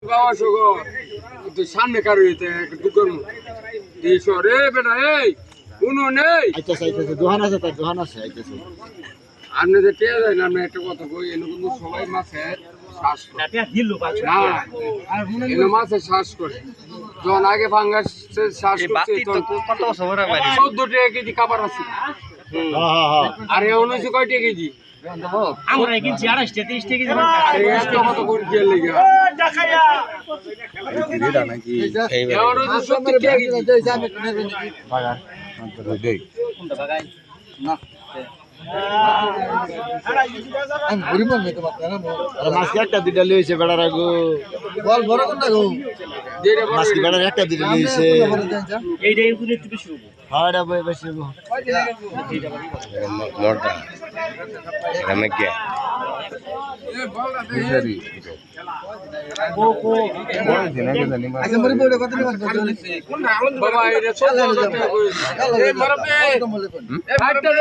বাবা সগো তুই সামনে কারো হইতে দুকার দিছো রে বেটা এই উনো নেই আইতাছে দোহান আছে তার দোহান আছে আইতাছে আপনি যে কে যায় না আমি একটা কথা কই এনে কিন্তু সবাই মাছে শ্বাস করে না এনে মাছে শ্বাস করে যখন আগে ফাঙ্গাস শ্বাস করছে কত সময় রাখবে 14 টাকা কেজি খাবার আছে হ্যাঁ আর এখন হইছে কয় টাকা কেজি আমরা কিনছি 28 টাকা 30 টাকা আরে এত কত করে দিয়ে লাগা এটা নাকি এখন হইছে 70 টাকা কেজি বাগান দেই কোনটা বাগাই না আমি ঘুরিব না তো বাবা আরে মাছ একটা দিটা লইছে বেড়ার আগো বল বড় কোনটা গো দেরে মাছ কি বেড়ার একটা দিটা লইছে এইটা ইনপুট একটু বেশি হবে হ্যাঁ এটা বেশি গো মোটা আমি কে মিশরি আচ্ছা মরি বড় কত নিবার বাবা এটা 14 টাকা কইছে এই মারবে